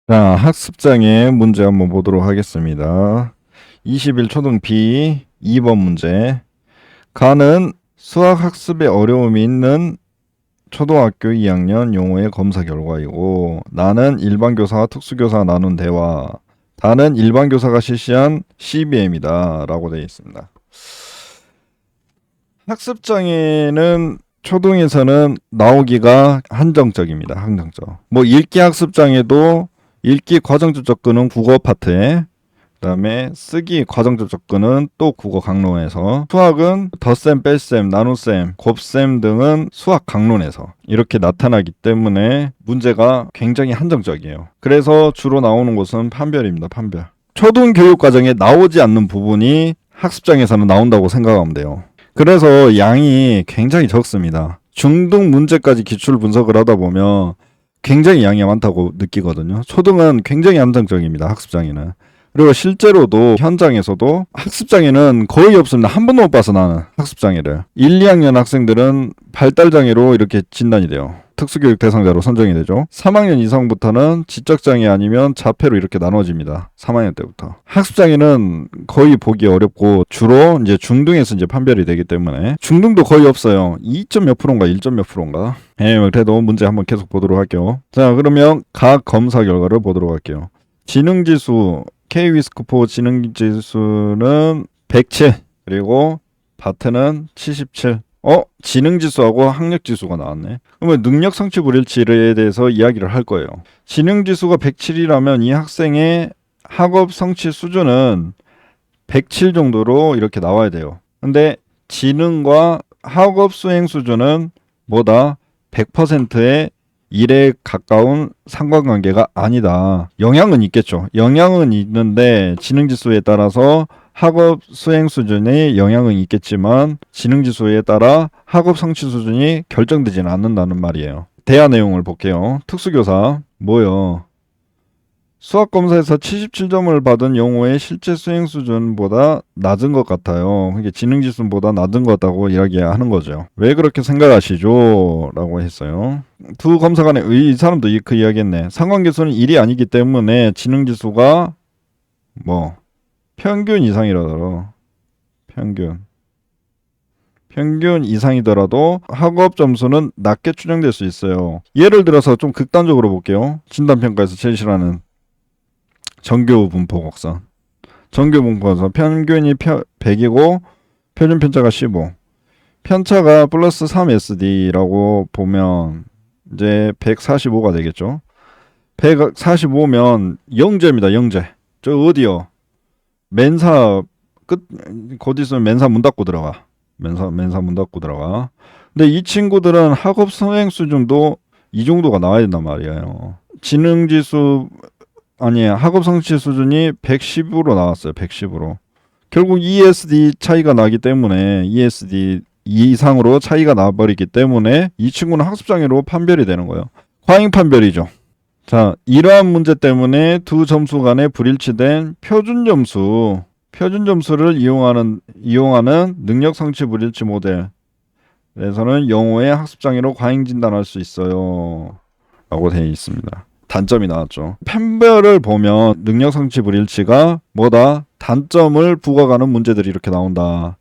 자, 학습장의 문제 한번 보도록 하겠습니다. 21 초등 B 2번 문제. 가는 수학 학습에 어려움이 있는 초등학교 2학년 용어의 검사 결과이고, 나는 일반 교사와 특수교사가 나눈 대화, 다는 일반 교사가 실시한 CBM이다 라고 되어 있습니다. 학습장에는 초등에서는 나오기가 한정적입니다. 한정적. 뭐 읽기 학습장에도 읽기 과정적 접근은 국어 파트에, 그다음에 쓰기 과정적 접근은 또 국어 강론에서, 수학은 덧셈, 뺄셈, 나눗셈, 곱셈 등은 수학 강론에서 이렇게 나타나기 때문에 문제가 굉장히 한정적이에요. 그래서 주로 나오는 곳은 판별입니다. 판별. 초등 교육 과정에 나오지 않는 부분이 학습장에서는 나온다고 생각하면 돼요. 그래서 양이 굉장히 적습니다. 중등 문제까지 기출 분석을 하다 보면 굉장히 양이 많다고 느끼거든요. 초등은 굉장히 한정적입니다. 학습장에는. 그리고 실제로도 현장에서도 학습장애는 거의 없습니다. 한 번도 못 봐서 나는 학습장애를. 1, 2학년 학생들은 발달장애로 이렇게 진단이 돼요. 특수교육 대상자로 선정이 되죠. 3학년 이상부터는 지적장애 아니면 자폐로 이렇게 나눠집니다. 3학년 때부터. 학습장애는 거의 보기 어렵고 주로 이제 중등에서 이제 판별이 되기 때문에 중등도 거의 없어요. 2점 몇 프로인가 1점 몇 프로인가. 그래도 문제 한번 계속 보도록 할게요. 자, 그러면 각 검사 결과를 보도록 할게요. 지능지수 K-위스크4 지능지수는 107, 그리고 바트는 77. 지능지수하고 학력지수가 나왔네. 그러면 능력성취 불일치에 대해서 이야기를 할 거예요. 지능지수가 107이라면 이 학생의 학업 성취 수준은 107 정도로 이렇게 나와야 돼요. 근데 지능과 학업 수행 수준은 뭐다? 100%의 1에 가까운 상관관계가 아니다. 영향은 있겠죠. 영향은 있는데 지능지수에 따라서 학업 수행 수준에 영향은 있겠지만 지능지수에 따라 학업 성취 수준이 결정되지는 않는다는 말이에요. 대화 내용을 볼게요. 특수교사 뭐요? 수학검사에서 77점을 받은 영호의 실제 수행 수준보다 낮은 것 같아요. 그게 지능지수보다 낮은 것 같다고 이야기하는 거죠. 왜 그렇게 생각하시죠? 라고 했어요. 두 검사 간에 이 사람도 그 이야기했네. 상관계수는 1이 아니기 때문에 지능지수가 평균 이상이라더라도 평균 이상이더라도 학업 점수는 낮게 추정될 수 있어요. 예를 들어서 좀 극단적으로 볼게요. 진단평가에서 제일 싫어하는 정교 분포 곡선. 정교 분포 곡선. 평균이 100이고 표준 편차가 15. 편차가 플러스 3SD라고 보면 이제 145가 되겠죠. 145면 영재입니다. 영재. 저 어디요? 맨사 곧 있으면 맨사 문 닫고 들어가. 맨사 문 닫고 들어가. 근데 이 친구들은 학업 수행 수준도 이 정도가 나와야 된단 말이에요. 지능지수 학업 성취 수준이 110으로 나왔어요. 110으로. 결국 ESD 차이가 나기 때문에 ESD 이상으로 차이가 나버리기 때문에 이 친구는 학습장애로 판별이 되는 거예요. 과잉 판별이죠. 자, 이러한 문제 때문에 두 점수 간에 불일치된 표준 점수를 이용하는 능력 성취 불일치 모델에서는 영어의 학습장애로 과잉 진단할 수 있어요. 라고 되어 있습니다. 단점이 나왔죠. 판별을 보면 능력 성취 불일치가 뭐다? 단점을 부각하는 문제들이 이렇게 나온다.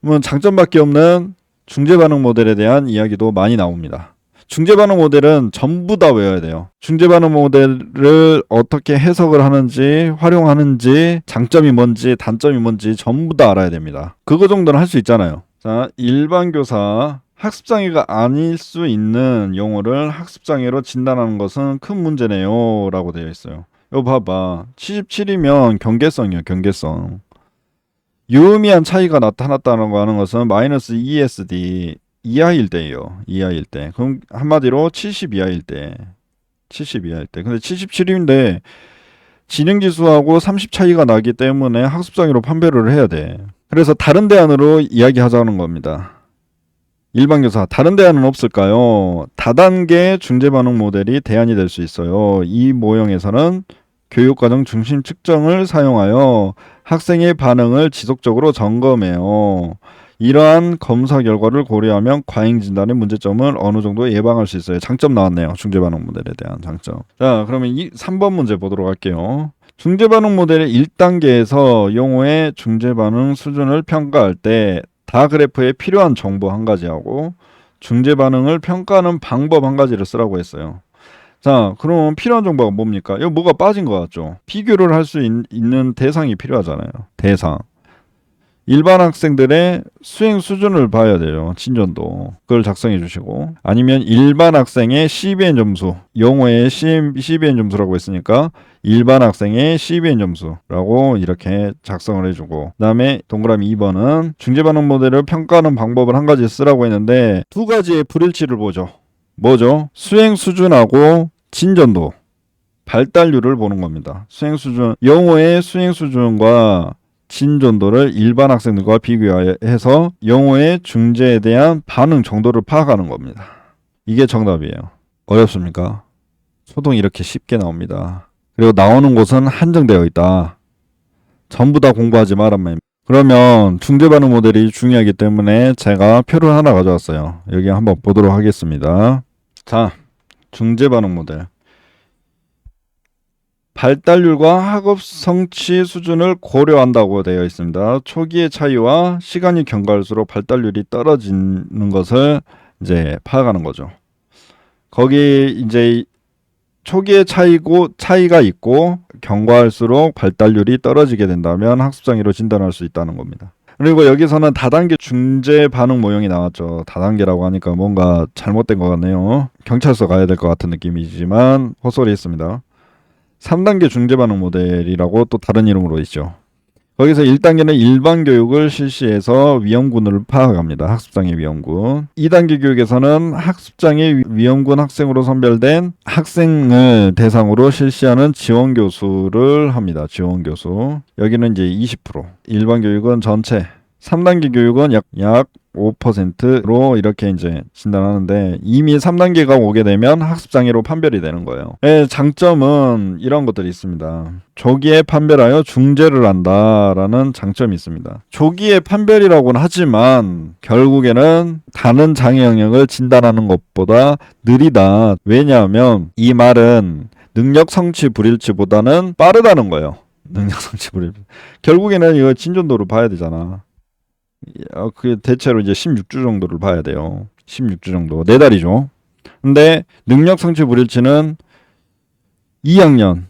그러면 장점밖에 없는 중재 반응 모델에 대한 이야기도 많이 나옵니다. 중재 반응 모델은 전부 다 외워야 돼요. 중재 반응 모델을 어떻게 해석을 하는지, 활용하는지, 장점이 뭔지, 단점이 뭔지 전부 다 알아야 됩니다. 그거 정도는 할 수 있잖아요. 자, 일반 교사 학습장애가 아닐 수 있는 용어를 학습장애로 진단하는 것은 큰 문제네요 라고 되어 있어요. 이거 봐봐. 77이면 경계성이요. 경계성. 유의미한 차이가 나타났다는 거 하는 것은 마이너스 ESD 이하일 때예요. 이하일 때. 그럼 한마디로 70 이하일 때. 70 이하일 때. 근데 77인데 지능지수하고 30 차이가 나기 때문에 학습장애로 판별을 해야 돼. 그래서 다른 대안으로 이야기하자는 겁니다. 일반 교사 다른 대안은 없을까요? 다단계 중재 반응 모델이 대안이 될 수 있어요. 이 모형에서는 교육과정 중심 측정을 사용하여 학생의 반응을 지속적으로 점검해요. 이러한 검사 결과를 고려하면 과잉 진단의 문제점을 어느 정도 예방할 수 있어요. 장점 나왔네요. 중재 반응 모델에 대한 장점. 자, 그러면 이 3번 문제 보도록 할게요. 중재 반응 모델의 1단계에서 용어의 중재 반응 수준을 평가할 때 다 그래프에 필요한 정보 한 가지하고 중재 반응을 평가하는 방법 한 가지를 쓰라고 했어요. 자, 그럼 필요한 정보가 뭡니까? 이거 뭐가 빠진 것 같죠? 비교를 할 수 있는 대상이 필요하잖아요. 대상. 일반 학생들의 수행 수준을 봐야 돼요. 진전도. 그걸 작성해 주시고. 아니면 일반 학생의 CBN 점수. 용어의 CBN 점수라고 했으니까 일반 학생의 CBN 점수라고 이렇게 작성을 해주고. 그 다음에 동그라미 2번은 중재반응 모델을 평가하는 방법을 한 가지 쓰라고 했는데 두 가지의 불일치를 보죠. 뭐죠? 수행 수준하고 진전도. 발달률을 보는 겁니다. 수행 수준, 영어의 수행 수준과 진전도를 일반 학생들과 비교해서 영어의 중재에 대한 반응 정도를 파악하는 겁니다. 이게 정답이에요. 어렵습니까? 초등 이렇게 쉽게 나옵니다. 그리고 나오는 곳은 한정되어 있다. 전부 다 공부하지 말란 말입니다. 그러면 중재 반응 모델이 중요하기 때문에 제가 표를 하나 가져왔어요. 여기 한번 보도록 하겠습니다. 자, 중재 반응 모델. 발달률과 학업 성취 수준을 고려한다고 되어 있습니다. 초기의 차이와 시간이 경과할수록 발달률이 떨어지는 것을 이제 파악하는 거죠. 거기 이제 초기의 차이가 있고 경과할수록 발달률이 떨어지게 된다면 학습 장애로 진단할 수 있다는 겁니다. 그리고 여기서는 다단계 중재 반응 모형이 나왔죠. 다단계라고 하니까 뭔가 잘못된 것 같네요. 경찰서 가야 될 것 같은 느낌이지만 헛소리 했습니다. 3단계 중재 반응 모델이라고 또 다른 이름으로 있죠. 거기서 1단계는 일반 교육을 실시해서 위험군을 파악합니다. 학습장애 위험군. 2단계 교육에서는 학습장애 위험군 학생으로 선별된 학생을 대상으로 실시하는 지원교수를 합니다. 지원교수. 여기는 이제 20%. 일반 교육은 전체. 3단계 교육은 약 5%로 이렇게 이제 진단하는데 이미 3단계가 오게 되면 학습장애로 판별이 되는 거예요. 장점은 이런 것들이 있습니다. 조기에 판별하여 중재를 한다라는 장점이 있습니다. 조기에 판별이라고는 하지만 결국에는 다른 장애 영역을 진단하는 것보다 느리다. 왜냐하면 이 말은 능력 성취 불일치보다는 빠르다는 거예요. 능력 성취 불일치. 결국에는 이거 진전도를 봐야 되잖아. 그 대체로 이제 16주 정도를 봐야 돼요. 16주 정도. 4달이죠. 근데 능력 성취 불일치는 2학년,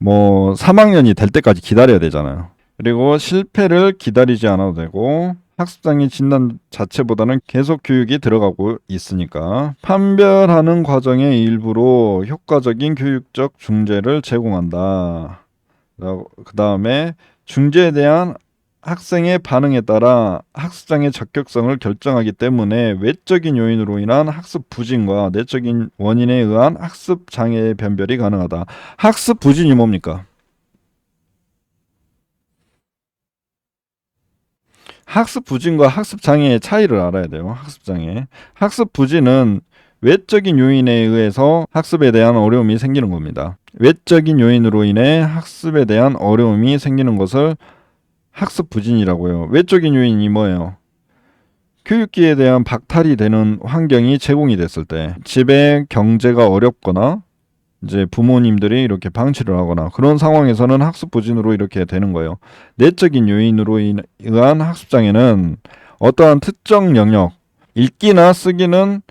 3학년이 될 때까지 기다려야 되잖아요. 그리고 실패를 기다리지 않아도 되고 학습장애 진단 자체보다는 계속 교육이 들어가고 있으니까 판별하는 과정의 일부로 효과적인 교육적 중재를 제공한다. 그 다음에 중재에 대한 학생의 반응에 따라 학습장애 적격성을 결정하기 때문에 외적인 요인으로 인한 학습 부진과 내적인 원인에 의한 학습 장애의 변별이 가능하다. 학습 부진이 뭡니까? 학습 부진과 학습 장애의 차이를 알아야 돼요. 학습 장애. 학습 부진은 외적인 요인에 의해서 학습에 대한 어려움이 생기는 겁니다. 외적인 요인으로 인해 학습에 대한 어려움이 생기는 것을 학습 부진이라고 해요. 외적인 요인이 뭐예요? 교육기에 대한 박탈이 되는 환경이 제공이 됐을 때, 집에 경제가 어렵거나 이제 부모님들이 이렇게 방치를 하거나 그런 상황에서는 학습 부진으로 이렇게 되는 거예요. 내적인 요인으로 의한 학습 장애는 어떠한 특정 영역, 읽기나 쓰기는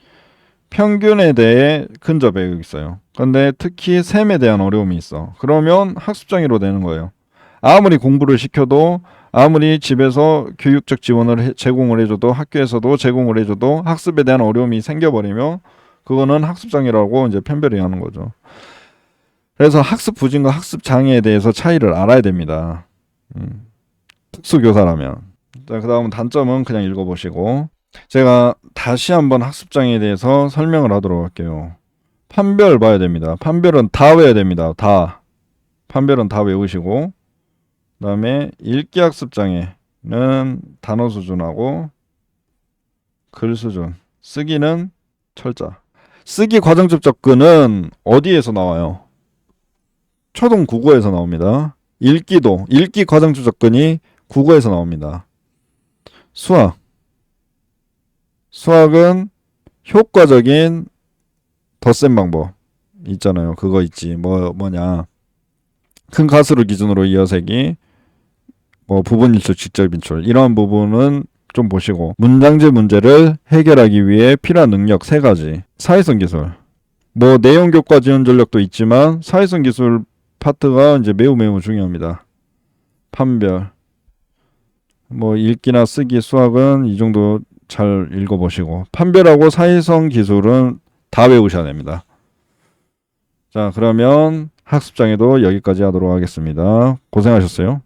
평균에 대해 근접해 있어요. 그런데 특히 셈에 대한 어려움이 있어. 그러면 학습 장애로 되는 거예요. 아무리 공부를 시켜도 아무리 집에서 교육적 지원을 제공을 해줘도 학교에서도 제공을 해줘도 학습에 대한 어려움이 생겨버리면 그거는 학습장애라고 이제 편별이 하는 거죠. 그래서 학습 부진과 학습 장애에 대해서 차이를 알아야 됩니다. 특수교사라면. 자, 그 다음 단점은 그냥 읽어보시고 제가 다시 한번 학습 장애에 대해서 설명을 하도록 할게요. 판별 봐야 됩니다. 판별은 다 외워야 됩니다. 다. 판별은 다 외우시고 그 다음에 읽기 학습 장애는 단어 수준하고 글 수준, 쓰기는 철자. 쓰기 과정적 접근은 어디에서 나와요? 초등 국어에서 나옵니다. 읽기 과정적 접근이 국어에서 나옵니다. 수학은 효과적인 덧셈 방법 있잖아요. 그거 있지. 뭐냐. 큰 가수를 기준으로 이어세기, 뭐 부분일출, 직접인출 이러한 부분은 좀 보시고, 문장제 문제를 해결하기 위해 필요한 능력 3가지. 사회성 기술. 뭐 내용 교과 지원 전력도 있지만 사회성 기술 파트가 이제 매우 중요합니다. 판별. 뭐 읽기나 쓰기, 수학은 이 정도 잘 읽어보시고, 판별하고 사회성 기술은 다 외우셔야 됩니다. 자, 그러면 학습장애도 여기까지 하도록 하겠습니다. 고생하셨어요.